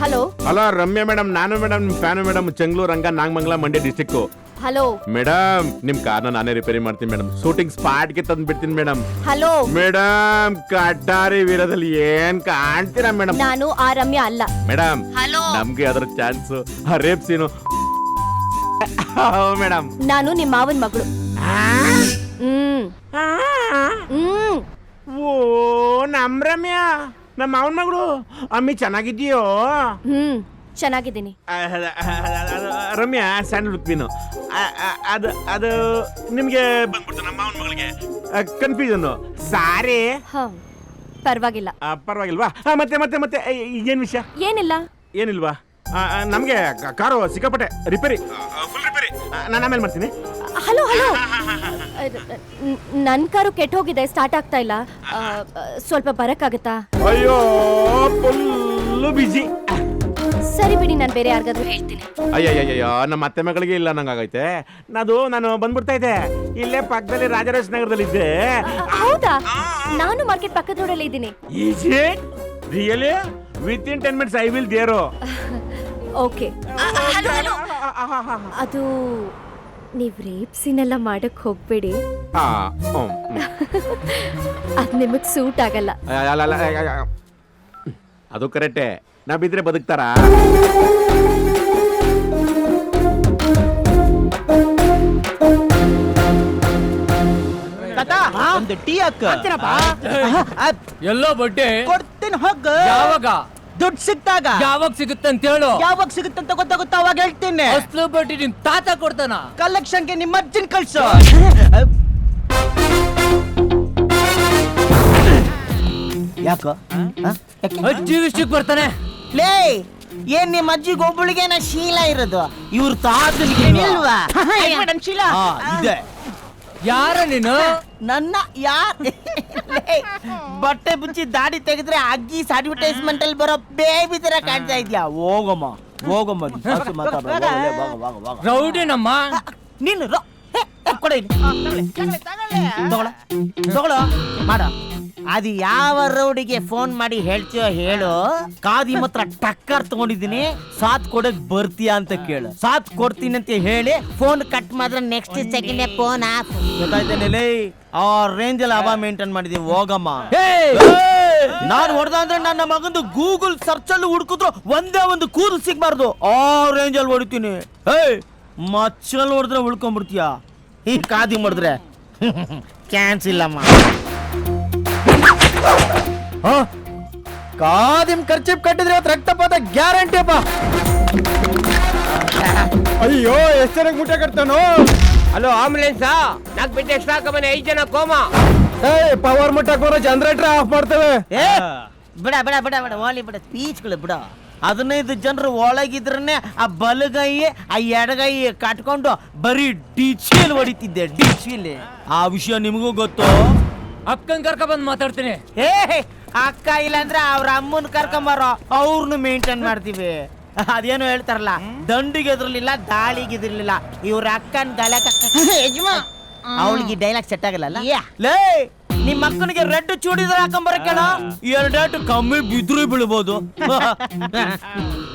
Hello hello Ramya madam, ನಾನು madam ನಿಮ್ fan madam. Changlur Ranga Nagamangala Mandya district. Hello madam ನಿಮ್ ಕಾರ್ನ ನಾನೇ ರಿಪೇರಿ ಮಾಡ್ತೀನಿ ಮೇಡಮ್. ಶೂಟಿಂಗ್ ಸ್ಪಾಟ್ ಗೆ ತಂದು ಬಿಡ್ತೀನಿ ಮೇಡಮ್. ಹಲೋ ಮೇಡಮ್ ಕಟ್ಟಾರಿ ವೀರದಲ್ಲಿ ಏನ್ ಕಾಣ್ತೀರಾ ಮೇಡಮ್? ನಾನು ಆ ರಮ್ಯಾ ಅಲ್ಲ. ಮೇಡಮ್ ಹಲೋ ನಮ್ಗೆ ಅದ್ರ ಚಾನ್ಸ್ ರೇಪ್ ಸೀನು ಮೇಡಮ್. ನಾನು ನಿಮ್ಮ ಮಾವನ್ ಮಗಳು. ಓ ನಮ್ ರಮ್ಯಾ, ನಮ್ಮ ಮಾವನ್ ಮಗಳು. ಅಮ್ಮಿ ಚೆನ್ನಾಗಿದ್ದೀಯೋ? ಚೆನ್ನಾಗಿದ್ದೀನಿ. Ramya sandal queen. ಅದು ಅದು ನಿಮ್ಗೆ ಬಂದ್ಬಿಡ್ತು ನಮ್ಮ ಮಾವನ ಮಗಳಿಗೆ ಕನ್ಫ್ಯೂಷನ್. ಸಾರಿ. ಪರವಾಗಿಲ್ಲ. ಪರವಾಗಿಲ್ವಾ? ಮತ್ತೆ ಮತ್ತೆ ಮತ್ತೆ ಏನ್ ವಿಷಯ? ಏನಿಲ್ಲ. ಏನಿಲ್ವಾ? ನಮ್ಗೆ ಕಾರು ಸಿಕ್ಕಾಪಟ್ಟೆ ರಿಪೇರಿ, ಫುಲ್ ರಿಪೇರಿ. ನಾನು ಆಮೇಲೆ ಮಾಡ್ತೀನಿ. ಹಲೋ ಹಲೋ, ನನ್ ಕಾರು ಕೆಟ್ಟ ಹೋಗಿದೆ, ಸ್ಟಾರ್ಟ್ ಆಗ್ತಾ ಇಲ್ಲ. ಸ್ವಲ್ಪ ಬರಕ್ಕಾಗತ್ತಾ? ಅಯ್ಯೋ ಫುಲ್ಲು ಬಿಜಿ. ಸರಿ ಬಿಡಿ, ನಾನು ಬೇರೆ ಯಾರಿಗಾದ್ರೂ ಹೇಳ್ತೀನಿ. ಅಯ್ಯಯ್ಯಯ್ಯೋ, ನಮ್ಮ ಅತ್ತೆ ಮಗಳಿಗೆ ಇಲ್ಲ ನಂಗಾಗೈತೆ. ನಾನು ಬಂದ್ಬಿಡ್ತಾ ಇದ್ದೆ. ಇಲ್ಲೇ ಪಕ್ಕದಲ್ಲಿ ರಾಜರಾಜ ನಗರದಲ್ಲಿ ಇದ್ದೆ. ಹೌದಾ? ನಾನು ಮಾರ್ಕೆಟ್ ಪಕ್ಕದ ರೋಡಲ್ಲಿ ಇದ್ದೀನಿ. Really? Within 10 minutes I will there. Okay. ಅದು ನೀವ್ ರೇಪ್ ಸೀನ್ ಎಲ್ಲ ಮಾಡಕ್ ಹೋಗ್ಬೇಡಿ. ಅದ್ ನಿಮಗ್ ಸೂಟ್ ಆಗಲ್ಲ. ಅದು ಕರೆಕ್ಟೇ. ನಾ ಬಿದ್ರೆ ಬದುಕ್ತಾರ? ಒಂದು ಟೀ ಹಾಕ. ಎಲ್ಲೋ ಬಡ್ಡೆ ಕೊಡ್ತೀನಿ ಹೋಗ. ಯಾವಾಗ? ದುಡ್ಡು ಸಿಕ್ತಾಗ. ಯಾವಾಗ ಸಿಗುತ್ತೆ ಅಂತ ಹೇಳು. ಯಾವಾಗ ಸಿಗುತ್ತಂತ ಗೊತ್ತಾಗುತ್ತ ಅವಾಗ ಹೇಳ್ತೀನಿ. ಅಸ್ಲು ಬಡ್ಡಿ ನಿಮ್ ತಾತ ಕೊಡ್ತಾನ. ಕಲೆಕ್ಷನ್ಗೆ ನಿಮ್ಮ ಅಜ್ಜನ್ ಕಳ್ಸು. ಯಾಕ ಅಜ್ಜಿ ವಿಷಯಕ್ಕೆ ಬರ್ತಾನೆ. ಲೇ, ಏನ್ ನಿಮ್ಮ ಅಜ್ಜಿಗೆ ಒಬ್ಬಳಿಗೇನ ಶೀಲ ಇರೋದು? ಇವ್ರ ತಾತನಿಗೆ ಇಲ್ವಾ ಶೀಲ? ಇದೆ. ಯಾರ ನೀನು? ನನ್ನ ಬಟ್ಟೆ ಬಿಚ್ಚಿ ದಾಡಿ ತೆಗೆದ್ರೆ ಅಗ್ಗೀಸ್ ಅಡ್ವರ್ಟೈಸ್ಮೆಂಟ್ ಅಲ್ಲಿ ಬರೋ ಬೇಬಿ ತರ ಕಾಣ್ತಾ ಇದ್ಯಾ? ಹೋಗಮ್ಮ ಹೋಗಮ್ಮ. ರೌಡಿ ನಮ್ಮ ನೀನು ಕೊಡ ತಗೊಳ ಮಾಡ. ಅದು ಯಾವ ರೌಡಿಗೆ ಫೋನ್ ಮಾಡಿ ಹೇಳ್ತೀಯೋ ಹೇಳು. ಕಾದಿ ಮಾತ್ರ ಟಕ್ಕರ್ ತಗೊಂಡಿದ್ದೀನಿ, ಸಾಥ್ ಕೊಡಕ್ ಬರ್ತೀಯಾ ಅಂತ ಕೇಳು. ಸಾಥ್ ಕೊಡ್ತೀನಿ ಅಂತ ಹೇಳಿ ಫೋನ್ ಕಟ್ ಮಾಡಿದ್ರೆ ನೆಕ್ಸ್ಟ್ ಸೆಕೆಂಡ್ ಫೋನ್ ಆಫ್. ಗೊತ್ತಾಯ್ತೇನೆ? ಆ ರೇಂಜ್ ಅಲ್ಲಿ ಹವಾ ಮೇಂಟೈನ್ ಮಾಡಿದೀವಿ. ಹೋಗಮ್ಮ. ನಾನು ಹೊಡೆದ ಅಂದ್ರೆ ನನ್ನ ಮಗಂದು ಗೂಗಲ್ ಸರ್ಚ್ ಅಲ್ಲಿ ಹುಡುಕಿದ್ರು ಒಂದೇ ಒಂದು ಕೂದಲು ಸಿಗ್ಬಾರ್ದು. ಆ ರೇಂಜ್ ಅಲ್ಲಿ ಹೊಡಿತೀನಿ. ಮಚ್ಚಲ್ಲಿ ಹೊಡೆದ್ರೆ ಉಳ್ಕೊಂಡ್ಬಿಡ್ತೀಯ. ಈ ಕಾದಿ ಮಾಡಿದ್ರೆ ಕ್ಯಾನ್ಸ್ ಇಲ್ಲಮ್ಮ. ಕಾದಿಮ್ ಖರ್ಚಿಪ್ ಕಟ್ಟಿದ್ರೆ ರಕ್ತಪಾತ ಗ್ಯಾರಂಟಿ ಅಪ್ಪ. ಅಯ್ಯೋ ಎಷ್ಟು ಜನಕ್ಕೆ ಮುಟ್ಟೆ ಕಟ್ತಾನೋ. ಹಲೋ ಆಂಬುಲೆನ್ಸ್, ನಾಲ್ಕು ಬಿಟ್ಟು ಎಕ್ಸ್ಟ್ರಾ ಹಾಕಬನ್ನಿ. 5 ಜನ ಕೋಮಾ. ಪವರ್ ಮುಟ್ಟಕ್ ಬರೋ ಜನರೇಟರ್ ಆಫ್ ಮಾಡ್ತೇವೆ. ಬಿಡ ಬಿಡ ಬಿಡ ಬಿಡ ಓಲಿ ಬಿಡ ಸ್ಪೀಚ್ಗಳು ಬಿಡ. 15 ಜನರು ಒಳಗಿದ್ರನೆ ಆ ಬಲಗೈ ಆ ಎಡಗೈ ಕಟ್ಕೊಂಡು ಬರೀ ಡಿಚಿಲ್ ಹೊಡಿತಿದ್ದೆ. ಡಿಚಿಲ್. ಆ ವಿಷಯ ನಿಮಗೂ ಗೊತ್ತು. ಅಕ್ಕನ್ ಕರ್ಕ ಬಂದ್ ಮಾತಾಡ್ತೀನಿ. ಅಕ್ಕ ಇಲ್ಲ ಅಂದ್ರೆ ಅವ್ರ ಅಮ್ಮನ್ ಕರ್ಕೊಂಬಾರೋ, ಅವ್ರನ್ನ ಮೇಂಟೈನ್ ಮಾಡ್ತೀವಿ. ಅದೇನೋ ಹೇಳ್ತಾರಲ್ಲ, ದಂಡಿಗೆ ಎದ್ರಲಿಲ್ಲ ದಾಳಿಗೆ ಎದ್ರಲಿಲ್ಲ. ಇವ್ರ ಅಕ್ಕನ್ ಗಲಕ ಅವಳಿಗೆ ಡೈಲಾಗ್ ಸೆಟ್ ಆಗಲ್ಲ. ಲೇ, ನಿಮ್ಮ ಅಕ್ಕನಿಗೆ ರೆಡ್ ಚೂಡಿದಾರ ಹಾಕೊಂಬರಕೇಳ. 2 ಕಮ್ಮಿ ಬಿದ್ರು ಬೀಳ್ಬೋದು.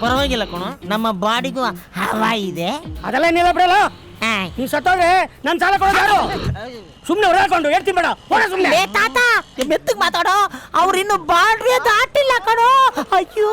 ಪರವಾಗಿಲ್ಲ ಕಣ, ನಮ್ಮ ಬಾಡಿಗೂ ಹವಾ ಇದೆ. ಅದೆಲ್ಲ ಏನಿಲ್ಲ ಬಿಡಲ್ಲ. ನೀ ಸತ್ತೋದ್ರೆ ನನ್ ಸಾಲ ಕೊಡೋದು ಯಾರು? ಸುಮ್ನೆ ಹೊರಕೊಂಡು ಹೇಳ್ತೀನಿ ಬೇಡ. ಸುಮ್ನೆ ತಾತ ಮೆತ್ತಗ್ ಮಾತಾಡೋ. ಅವ್ರು ಇನ್ನು ಬಾಡ್ರಿ ದಾಟಿಲ್ಲ ಕಣೋ. ಅಯ್ಯೋ